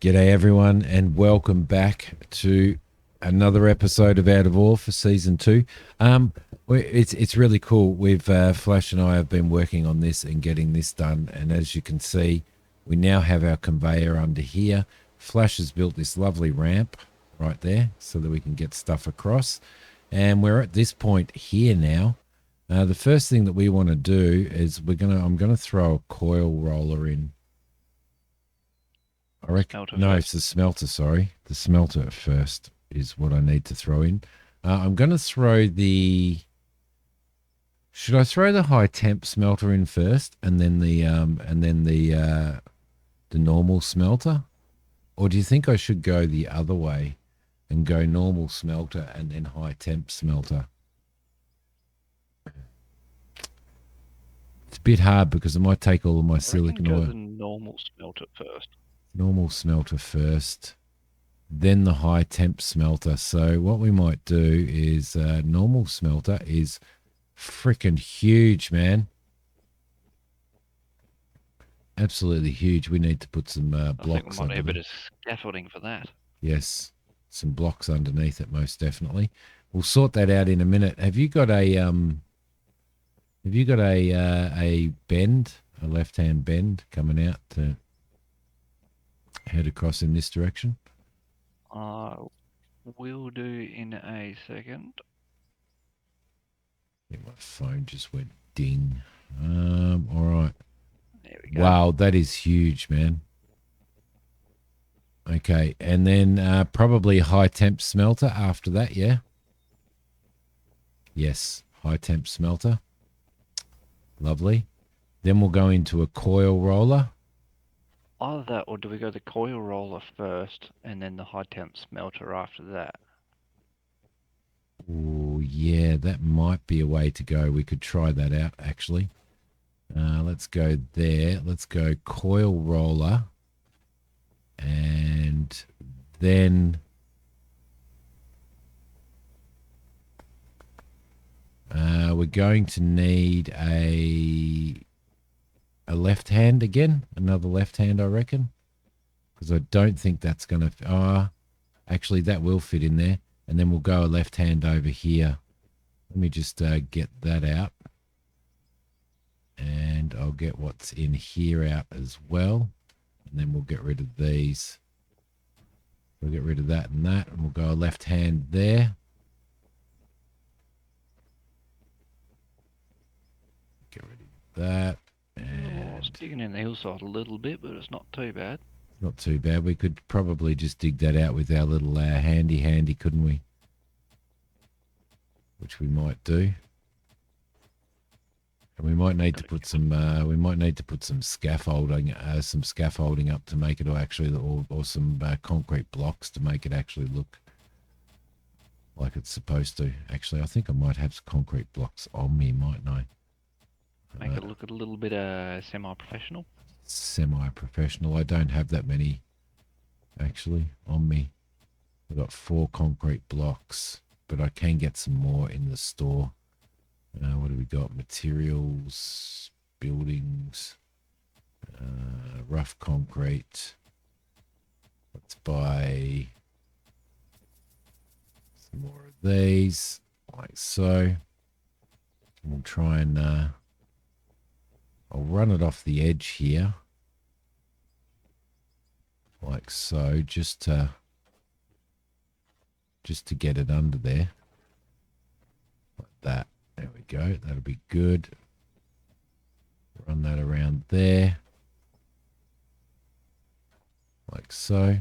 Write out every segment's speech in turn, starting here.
G'day everyone, and welcome back to another episode of Out of Ore for season 2. It's really cool. We've Flash and I have been working on this and getting this done, and as you can see, we now have our conveyor under here. Flash has built this lovely ramp right there so that we can get stuff across, and we're at this point here now. The first thing that we want to do is I'm gonna throw a coil roller in. I reckon it's the smelter. Sorry, the smelter first is what I need to throw in. I'm going to throw the. Should I throw the high temp smelter in first, and then the normal smelter, or do you think I should go the other way and go normal smelter and then high temp smelter? It's a bit hard because it might take all of my silicon oil. The normal smelter first. Normal smelter first, then the high temp smelter. So what we might do is normal smelter is freaking huge, man. Absolutely huge. We need to put some blocks. I think we might need a bit of scaffolding for that. Yes, some blocks underneath it, most definitely. We'll sort that out in a minute. Have you got a bend, a left-hand bend coming out to head across in this direction? Will do in a second. Yeah, my phone just went ding. All right. There we go. Wow, that is huge, man. Okay, and then probably high temp smelter after that, yeah? Yes, high temp smelter. Lovely. Then we'll go into a coil roller. Either that, or do we go the coil roller first and then the high temp smelter after that? Oh, yeah, that might be a way to go. We could try that out, actually. Let's go there. Let's go coil roller. And then we're going to need a left hand again, another left hand, I reckon, because I don't think that's going to. Actually, that will fit in there, and then we'll go a left hand over here. Let me just get that out, and I'll get what's in here out as well, and then we'll get rid of these. We'll get rid of that, and we'll go a left hand there. Get rid of that. And it's digging in the hillside a little bit, but it's not too bad. Not too bad. We could probably just dig that out with our little handy, couldn't we? Which we might do. And we might need to put some. We might need to put some scaffolding up to make it or some concrete blocks to make it actually look like it's supposed to. Actually, I think I might have some concrete blocks on me, mightn't I? Make it look a little bit semi-professional. Semi-professional. I don't have that many, actually, on me. I've got 4 concrete blocks, but I can get some more in the store. What do we got? Materials, buildings, rough concrete. Let's buy some more of these, like so. We'll try and I'll run it off the edge here, like so, just to get it under there, like that. There we go. That'll be good. Run that around there, like so.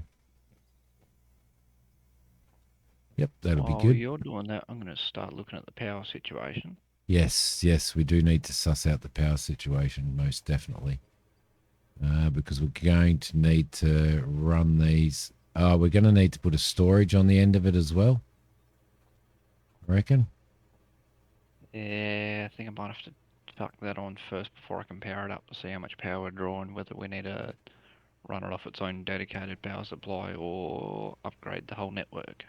Yep, that'll be good. While you're doing that, I'm going to start looking at the power situation. Yes, we do need to suss out the power situation, most definitely. Because we're going to need to run these. We're going to need to put a storage on the end of it as well, I reckon. Yeah, I think I might have to tuck that on first before I can power it up to see how much power we're drawing, whether we need to run it off its own dedicated power supply or upgrade the whole network.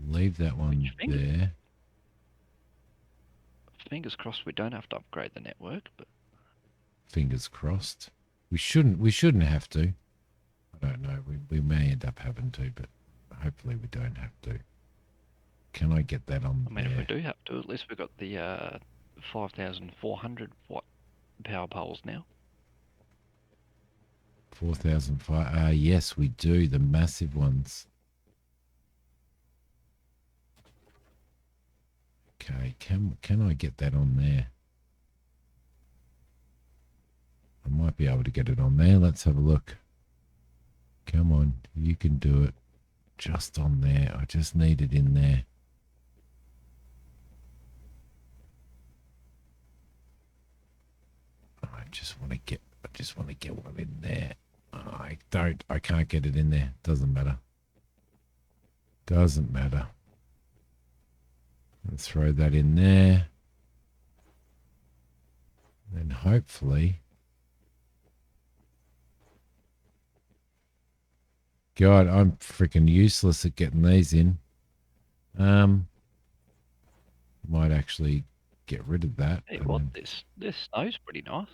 Leave that one there. Fingers crossed we don't have to upgrade the network, but fingers crossed. We shouldn't have to. I don't know. We may end up having to, but hopefully we don't have to. Can I get that on I mean, there? if we do have to, at least we've got the 5,400 watt power poles now. 4,005. Yes, we do. The massive ones. Okay, can I get that on there? I might be able to get it on there. Let's have a look. Come on, you can do it. Just on there. I just need it in there. I just want to get one in there. I can't get it in there. Doesn't matter. Doesn't matter. Let's throw that in there. And hopefully... God, I'm freaking useless at getting these in. Might actually get rid of that. Hey, what? This snow's pretty nice.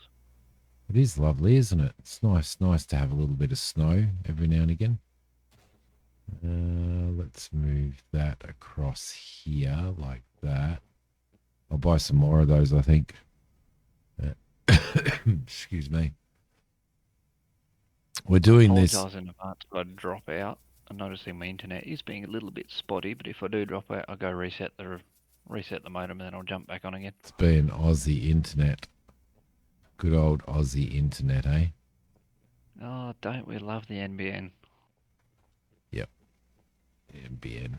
It is lovely, isn't it? It's nice to have a little bit of snow every now and again. Let's move that across here like that. I'll buy some more of those, I think. Excuse me. We're doing this. I apologise in advance if I drop out. I'm noticing my internet is being a little bit spotty, but if I do drop out, I'll go reset the modem and then I'll jump back on again. It's been Aussie internet. Good old Aussie internet, eh? Oh, don't we love the NBN? Yep. NBN.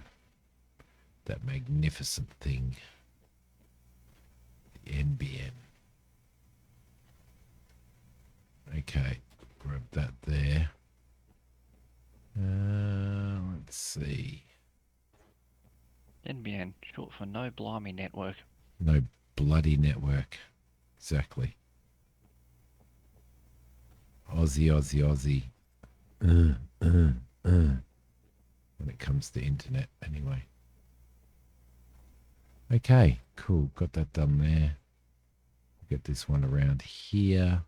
That magnificent thing. The NBN. Okay. Grab that there. Let's see. NBN, short for No Blimey Network. No bloody network. Exactly. Aussie. When it comes to internet, anyway. Okay, cool. Got that done there. Get this one around here.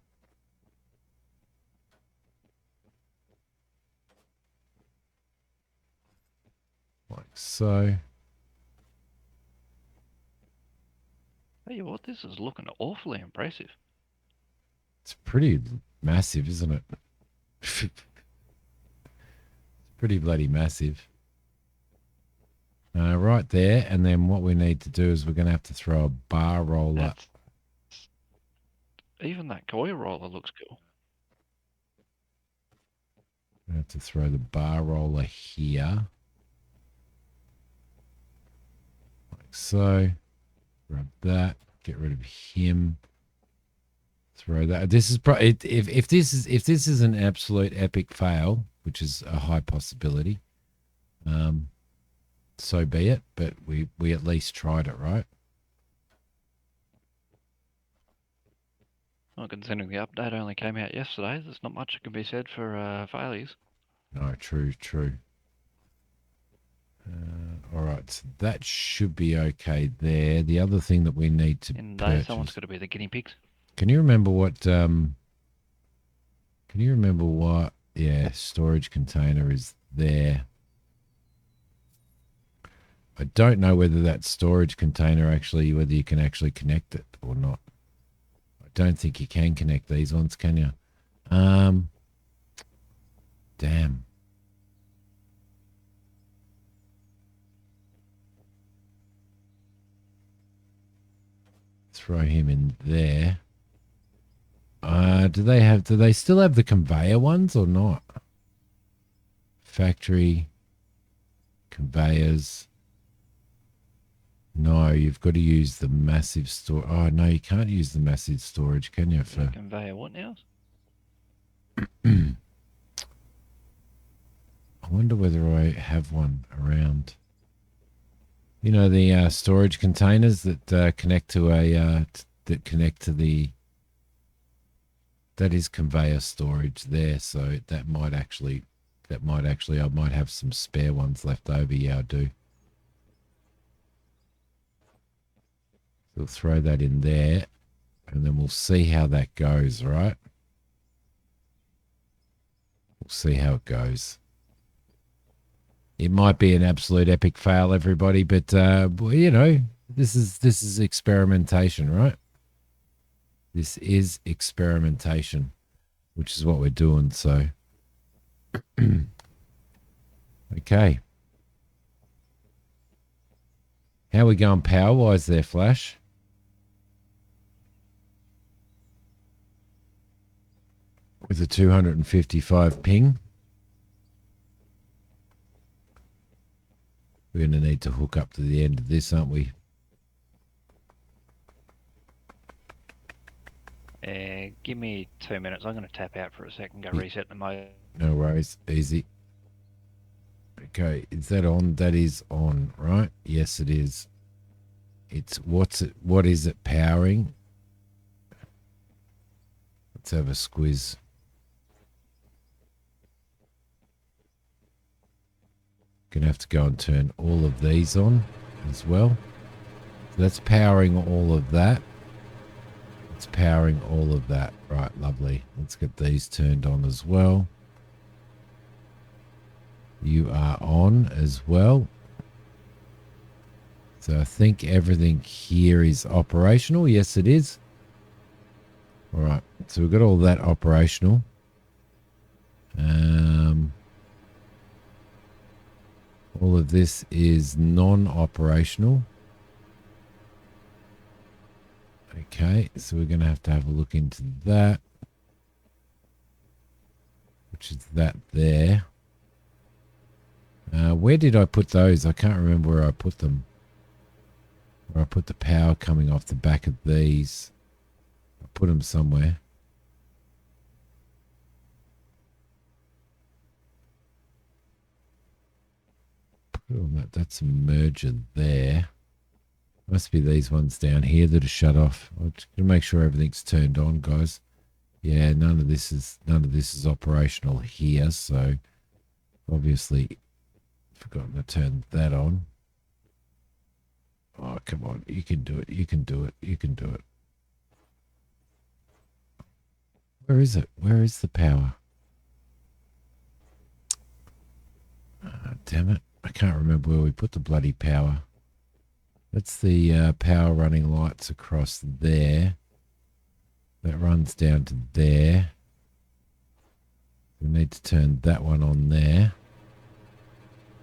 Like so. Tell you what, this is looking awfully impressive. It's pretty massive, isn't it? It's pretty bloody massive. Right there, and then what we need to do is we're going to have to throw a bar roller. Even that coil roller looks cool. We have to throw the bar roller here. Like so. Grab that. Get rid of him. Throw that. This is if this is an absolute epic fail, which is a high possibility, so be it. But we at least tried it, right? Well, considering the update only came out yesterday, there's not much that can be said for failures. No, true. All right, so that should be okay there. The other thing that we need to purchase... someone's got to be the guinea pigs. Can you remember what... Yeah, storage container is there. I don't know whether that storage container whether you can actually connect it or not. I don't think you can connect these ones, can you? Damn. Throw him in there. Do they still have the conveyor ones or not? Factory conveyors. No, you've got to use the massive store. Oh no, you can't use the massive storage, can you? For conveyor what now? I wonder whether I have one around. You know the storage containers that connect to that is conveyor storage there. So that might actually I might have some spare ones left over. Yeah, I do. We'll throw that in there, and then we'll see how that goes. Right. see how it goes. It might be an absolute epic fail, everybody, but you know, this is experimentation, right? This is experimentation, which is what we're doing. So, okay. How are we going power-wise there, Flash? With a 255 ping. We're going to need to hook up to the end of this, aren't we? Give me 2 minutes. I'm going to tap out for a second, go reset the mode. No worries. Easy. Okay, is that on? That is on, right? Yes, it is. What is it powering? Let's have a squiz. Gonna have to go and turn all of these on as well. So that's powering all of that. It's powering all of that. Right, lovely. Let's get these turned on as well. You are on as well. So I think everything here is operational. Yes, it is. All right. So we've got all that operational. All of this is non-operational. Okay. So we're going to have a look into that. Which is that there. Where did I put those? I can't remember where I put them. Where I put the power coming off the back of these. I put them somewhere. Put on that. That's a merger there. Must be these ones down here that are shut off. I'm just gonna make sure everything's turned on, guys. Yeah, none of this is operational here, so obviously forgotten to turn that on. Oh, come on. You can do it. You can do it. You can do it. Where is it? Where is the power? Damn it. I can't remember where we put the bloody power. That's the power running lights across there. That runs down to there. We need to turn that one on there.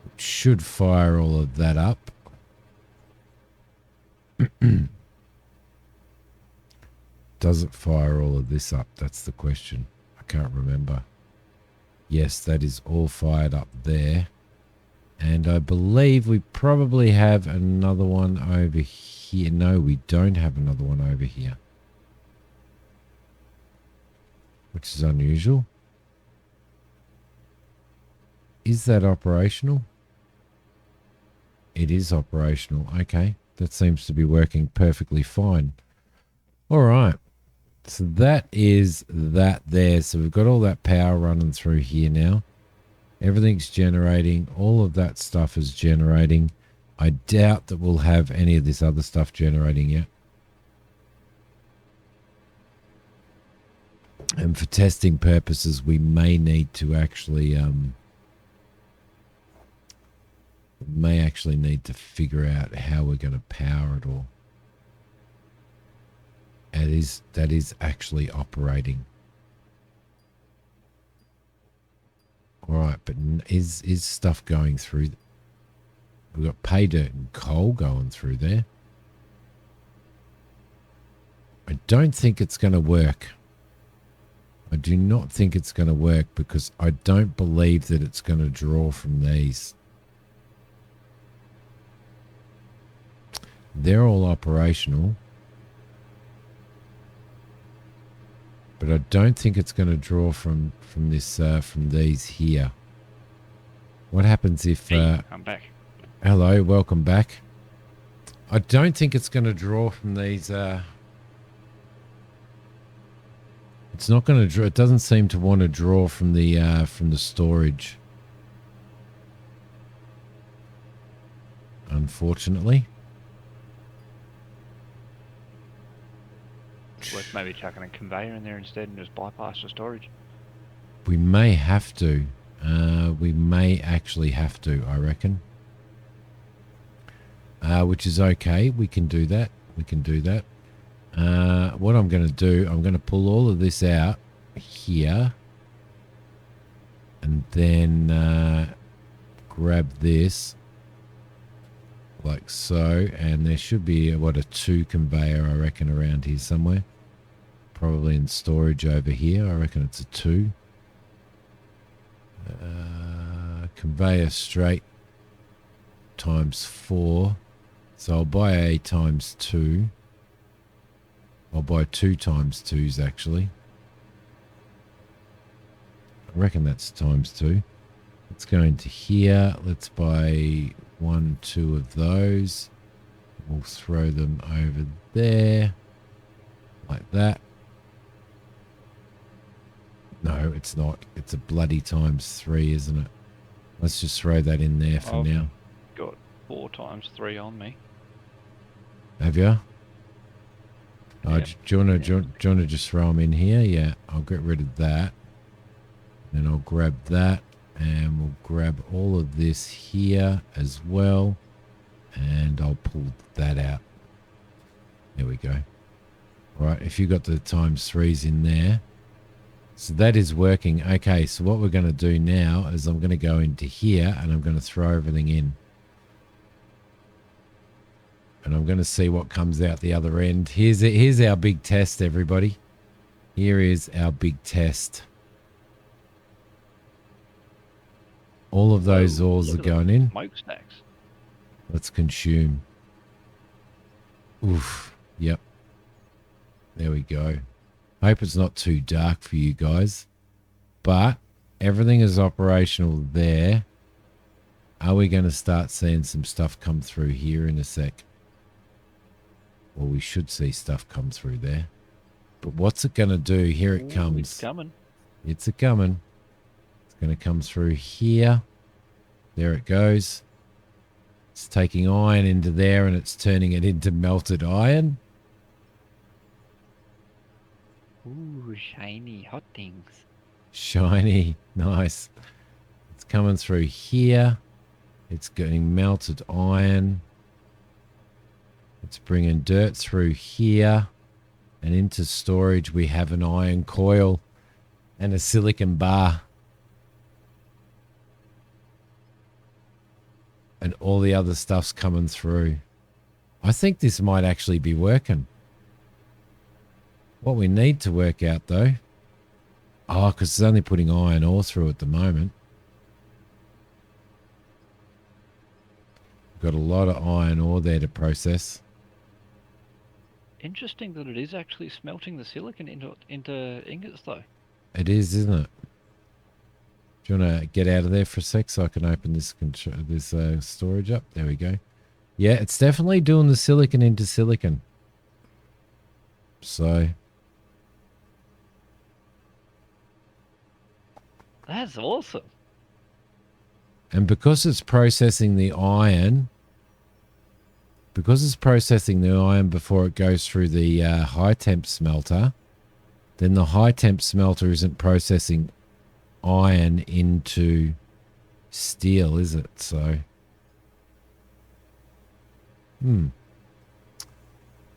It should fire all of that up. Does it fire all of this up? That's the question. I can't remember. Yes, that is all fired up there. And I believe we probably have another one over here. No, we don't have another one over here. Which is unusual. Is that operational? It is operational. Okay. That seems to be working perfectly fine. All right. So that is that there. So we've got all that power running through here now. Everything's generating. All of that stuff is generating. I doubt that we'll have any of this other stuff generating yet. And for testing purposes, we may need to actually need to figure out how we're going to power it all. That is actually operating. All right, but is stuff going through? We've got pay dirt and coal going through there. I don't think it's going to work. I do not think it's going to work because I don't believe that it's going to draw from these. They're all operational. But I don't think it's going to draw from these here. What happens if... Hey, I'm back. Hello, welcome back. I don't think it's going to draw from these... it's not going to draw... It doesn't seem to want to draw from the storage. Unfortunately. Worth maybe chucking a conveyor in there instead and just bypass the storage. We may have to. We may actually have to, I reckon. Which is okay. We can do that. We can do that. What I'm going to do, I'm going to pull all of this out here. And then grab this. Like so. And there should be, a 2 conveyor, I reckon, around here somewhere. Probably in storage over here. I reckon it's a 2. Conveyor straight times 4. So I'll buy a times 2. I'll buy 2 times 2s actually. I reckon that's times 2. Let's go into here. Let's buy 1, 2 of those. We'll throw them over there. Like that. No, it's not. It's a bloody times 3, isn't it? Let's just throw that in there for now. Got 4 times 3 on me. Have you? Yep. Do you want to just throw them in here? Yeah, I'll get rid of that. Then I'll grab that. And we'll grab all of this here as well. And I'll pull that out. There we go. All right, if you got the times 3s in there. So that is working. Okay, so what we're going to do now is I'm going to go into here and I'm going to throw everything in. And I'm going to see what comes out the other end. Here's our big test, everybody. Here is our big test. All of those ores are going in. Smokestacks. Let's consume. Oof. Yep. There we go. Hope it's not too dark for you guys. But everything is operational there. Are we going to start seeing some stuff come through here in a sec? Well, we should see stuff come through there. But what's it going to do? Here it comes. It's coming. It's a-coming. It's going to come through here. There it goes. It's taking iron into there and it's turning it into melted iron. Ooh, shiny hot things. Shiny. Nice. It's coming through here. It's getting melted iron. It's bringing dirt through here. And into storage we have an iron coil and a silicon bar. And all the other stuff's coming through. I think this might actually be working. What we need to work out though. Oh, because it's only putting iron ore through at the moment. We've got a lot of iron ore there to process. Interesting that it is actually smelting the silicon into ingots though. It is, isn't it? Do you want to get out of there for a sec so I can open this storage up? There we go. Yeah, it's definitely doing the silicon into silicon. So That's awesome. and because it's processing the iron, before it goes through the high temp smelter, then the high temp smelter isn't processing iron into steel, is it? So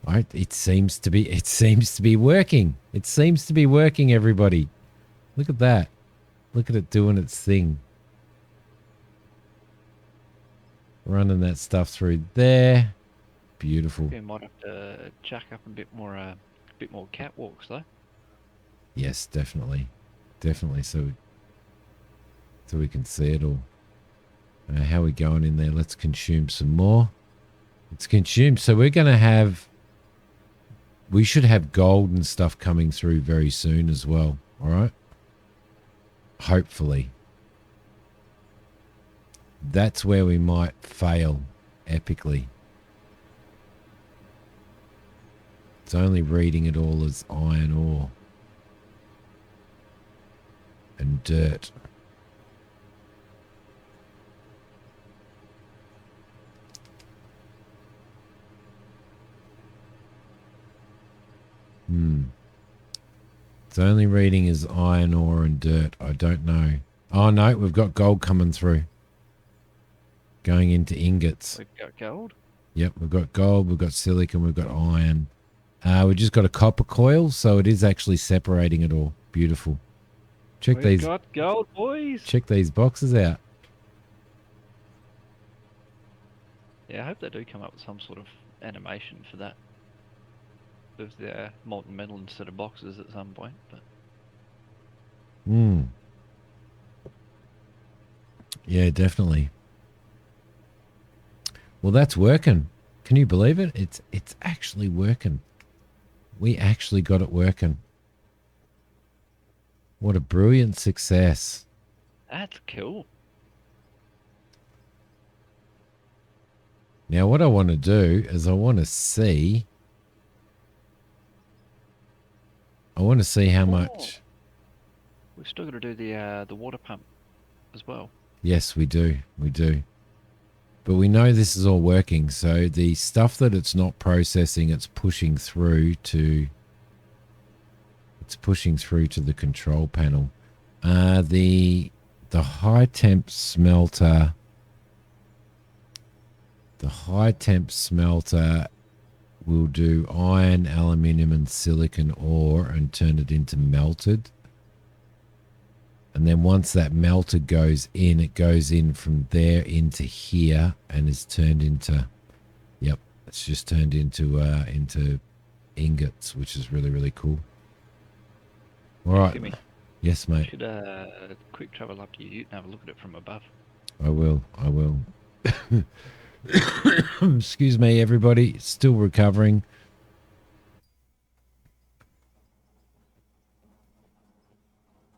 right, it seems to be working. It seems to be working, everybody. Look at that. Look at it doing its thing. Running that stuff through there. Beautiful. We might have to chuck up a bit more catwalks though. Yes, definitely. Definitely, so we can see it all. How are we going in there? Let's consume some more. It's consumed. So we should have gold and stuff coming through very soon as well. All right. Hopefully. That's where we might fail epically. It's only reading it all as iron ore and dirt. It's It's only reading is iron ore and dirt. I don't know. Oh, no, we've got gold coming through. Going into ingots. We've got gold. Yep, we've got gold, we've got silicon, we've got iron. We've just got a copper coil, so it is actually separating it all. Beautiful. We've got gold, boys. Check these boxes out. Yeah, I hope they do come up with some sort of animation for that. With their molten metal instead of boxes at some point, but yeah, definitely. Well, that's working. Can you believe it? It's actually working. We actually got it working. What a brilliant success. that's cool. Now, what I want to do is I want to see how much. We've still got to do the water pump as well. Yes, we do. We do. But we know this is all working. So the stuff that it's not processing, it's pushing through to the control panel. The high temp smelter. The high temp smelter will do iron, aluminium, and silicon ore and turn it into melted. And then once that melted goes in, it goes in from there into here and is turned into, yep, it's just turned into ingots, which is really, really cool. All right. Jimmy, yes, mate. should quick travel up to you and have a look at it from above. I will. Excuse me, everybody. Still recovering.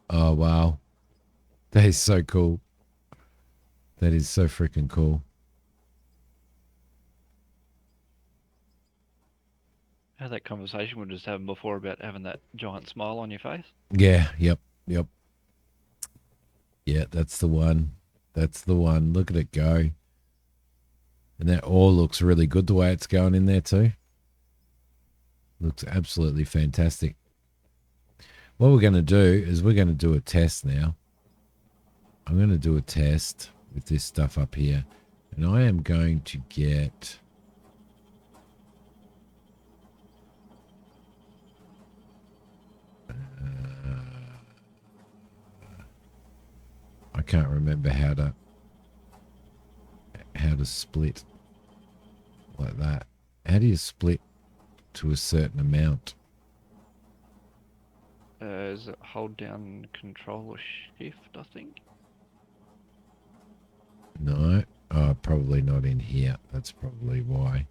Oh, wow. That is so cool. That is so freaking cool. Had that conversation we were just having before about having that giant smile on your face. Yeah, yep. Yeah, that's the one. Look at it go. And that all looks really good the way it's going in there too. Looks absolutely fantastic. What we're going to do is we're going to do a test now. I'm going to do a test with this stuff up here. And I am going to get... I can't remember how to split like that. How do you split to a certain amount? Is it hold down Control or Shift, I think? No. Oh, probably not in here. That's probably why.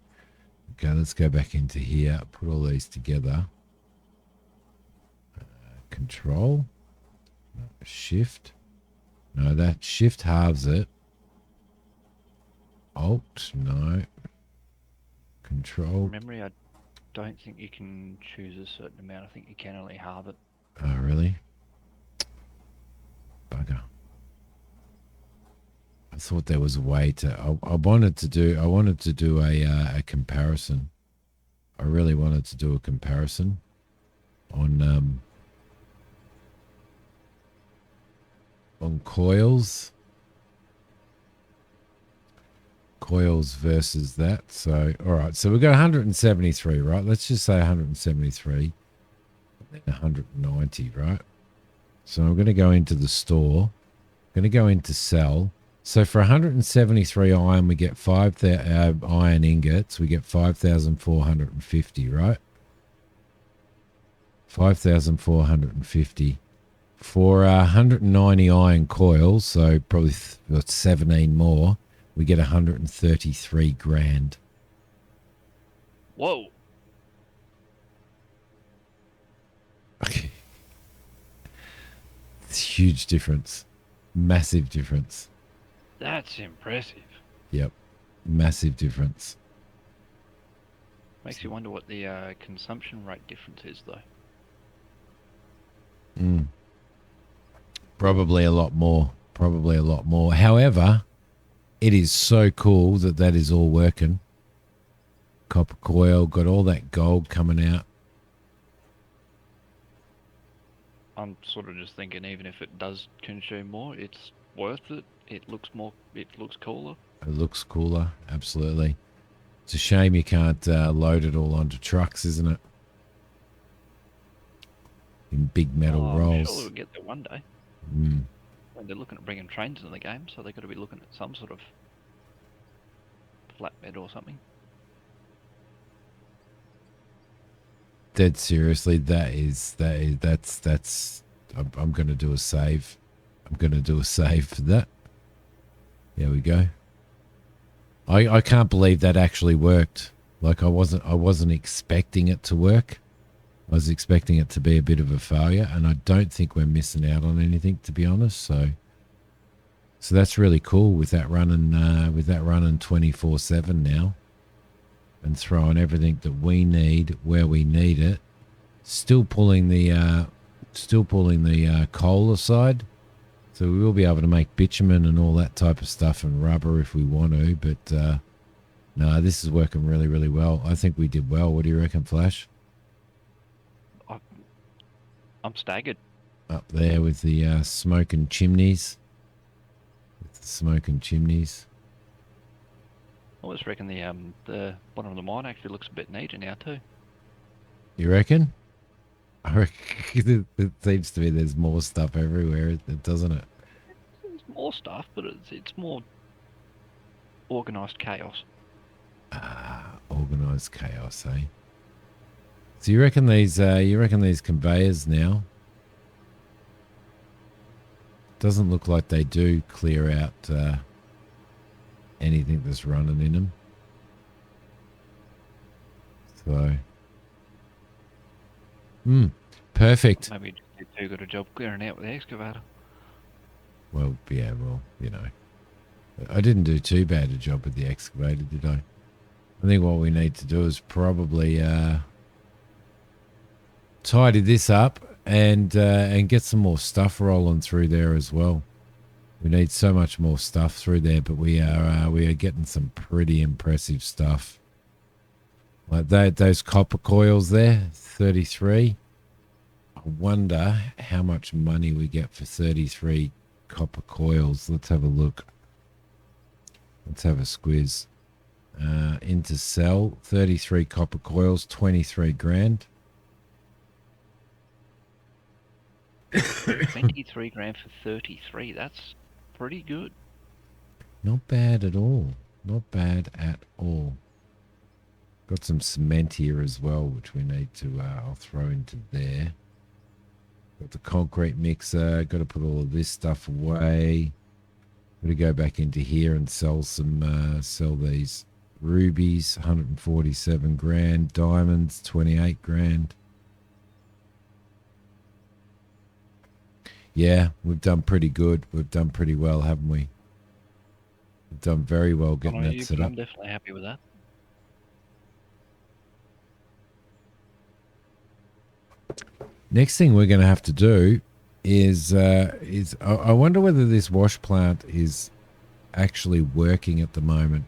Okay, let's go back into here. Put all these together. Control. Shift. No, that Shift halves it. Alt. No. Control. Memory, I don't think you can choose a certain amount. I think you can only halve it. Oh, really? Bugger. I thought there was a way to... I wanted to do a comparison. I really wanted to do a comparison on coils versus that. So all right, so we've got 173, right? Let's just say 173, then 190, right? So I'm going to go into the store, I'm going to go into sell. So for 173 iron, we get 5,000 iron ingots, we get 5,450, right? 5,450. For 190 iron coils, so probably 17 more, we get 133 grand. Whoa. Okay. It's a huge difference. Massive difference. That's impressive. Yep. Massive difference. Makes you wonder what the consumption rate difference is, though. Probably a lot more. However, it is so cool that is all working. Copper coil, got all that gold coming out. I'm sort of just thinking, even if it does consume more, it's worth it. It looks more. It looks cooler. It looks cooler, absolutely. It's a shame you can't load it all onto trucks, isn't it? In big metal I'm sure rolls. we'll get there one day. Mm. And they're looking at bringing trains into the game, so they've got to be looking at some sort of flatbed or something. Dead seriously, that's. I'm going to do a save. I'm going to do a save for that. There we go. I can't believe that actually worked. Like I wasn't expecting it to work. I was expecting it to be a bit of a failure, and I don't think we're missing out on anything, to be honest. So that's really cool with that running 24/7 now, and throwing everything that we need where we need it. Still pulling the coal aside, so we will be able to make bitumen and all that type of stuff and rubber if we want to. But no, this is working really, really well. I think we did well. What do you reckon, Flash? I'm staggered. Up there with the smoking chimneys. I always reckon the bottom of the mine actually looks a bit neater now too. You reckon? I reckon it seems to me there's more stuff everywhere, doesn't it? There's more stuff, but it's more organised chaos. Organised chaos, eh? So you reckon these conveyors now? Doesn't look like they do clear out anything that's running in them. So, perfect. Maybe you just did too good a job clearing out with the excavator. Well, yeah, I didn't do too bad a job with the excavator, did I? I think what we need to do is probably tidy this up and get some more stuff rolling through there as well. We need so much more stuff through there, but we are getting some pretty impressive stuff. Like those copper coils there, 33. I wonder how much money we get for 33 copper coils. Let's have a look. Let's have a squiz. Into sell, 33 copper coils, 23 grand. 23 grand for 33. That's pretty good. Not bad at all. Not bad at all. Got some cement here as well, which we need to, I'll throw into there. Got the concrete mixer. Got to put all of this stuff away. Got to go back into here and sell these rubies, 147 grand. Diamonds, 28 grand. Yeah, we've done pretty good. We've done pretty well, haven't we? We've done very well getting that set up. I'm definitely happy with that. Next thing we're going to have to do is I wonder whether this wash plant is actually working at the moment.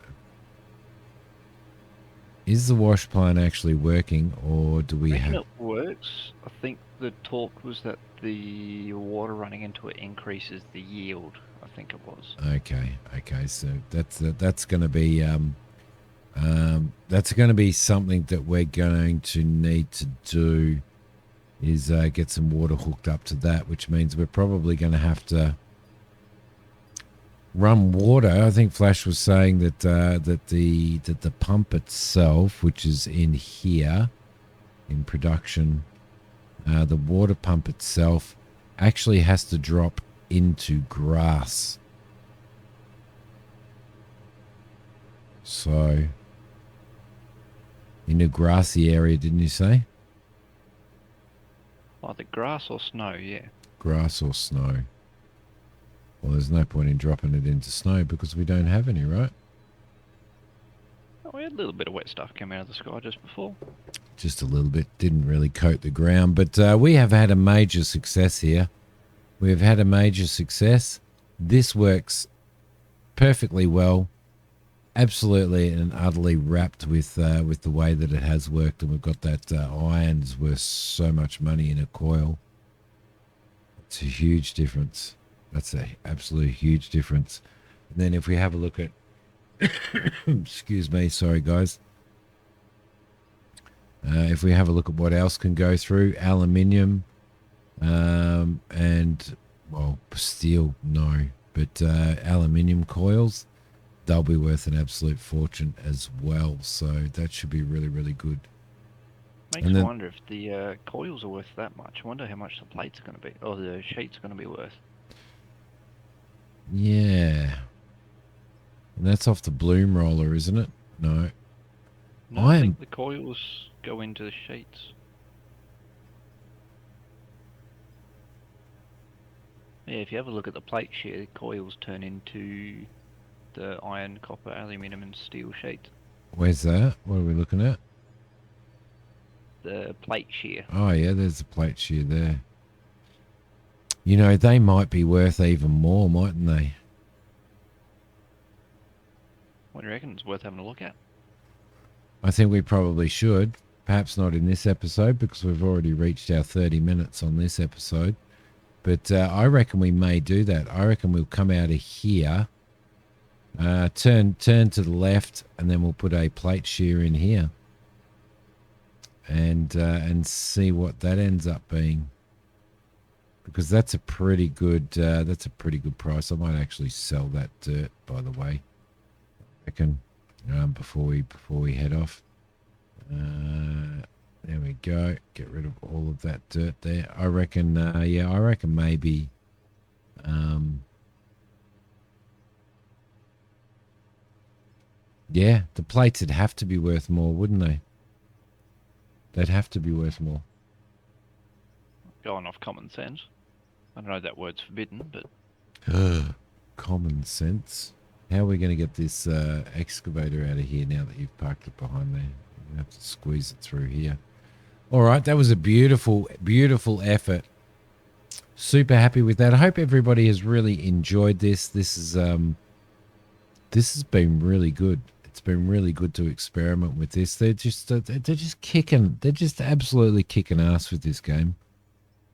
Is the wash plant actually working, or do we have... it works. I think the talk was that the water running into it increases the yield. I think it was. Okay. So that's going to be something that we're going to need to do, is get some water hooked up to that, which means we're probably going to have to run water. I think Flash was saying that the pump itself, which is in here in production, the water pump itself actually has to drop into grass. So in a grassy area, didn't you say? Either grass or snow, yeah. Grass or snow. Well, there's no point in dropping it into snow because we don't have any, right? Oh, we had a little bit of wet stuff come out of the sky just before. Just a little bit. Didn't really coat the ground. But we have had a major success here. We've had a major success. This works perfectly well. Absolutely and utterly wrapped with the way that it has worked. And we've got that iron's worth so much money in a coil. It's a huge difference. That's a absolute huge difference. And then if we have a look at, excuse me, sorry guys. If we have a look at what else can go through, aluminium, and well, steel, no, but aluminium coils, they'll be worth an absolute fortune as well. So that should be really, really good. Makes me wonder if the coils are worth that much. I wonder how much the plates are going to be, or the sheets are going to be worth. Yeah. And that's off the bloom roller, isn't it? No. No, I think the coils go into the sheets. Yeah, if you have a look at the plate shear, the coils turn into the iron, copper, aluminium and steel sheet. Where's that? What are we looking at? The plate shear. Oh, yeah, there's the plate shear there. You know, they might be worth even more, mightn't they? What do you reckon? It's worth having a look at? I think we probably should. Perhaps not in this episode because we've already reached our 30 minutes on this episode. But I reckon we may do that. I reckon we'll come out of here, turn to the left, and then we'll put a plate shear in here. And see what that ends up being, because that's a pretty good price. I might actually sell that dirt, by the way. I reckon before we head off. There we go. Get rid of all of that dirt there. I reckon. I reckon maybe. Yeah, the plates would have to be worth more, wouldn't they? They'd have to be worth more. Going off common sense. I don't know that word's forbidden, but... Common sense. How are we going to get this excavator out of here now that you've parked it behind there? You have to squeeze it through here. All right, that was a beautiful, beautiful effort. Super happy with that. I hope everybody has really enjoyed this. This has been really good. It's been really good to experiment with this. They're just absolutely kicking ass with this game.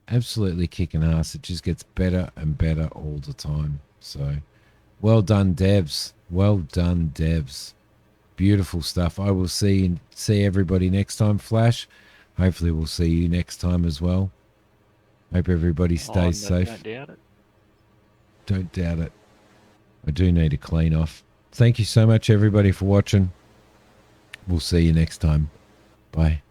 Absolutely kicking ass. It just gets better and better all the time. So, well done, devs. Well done, devs. Beautiful stuff. I will see everybody next time, Flash. Hopefully we'll see you next time as well. Hope everybody stays safe. Don't doubt it. Don't doubt it. I do need to clean off. Thank you so much, everybody, for watching. We'll see you next time. Bye.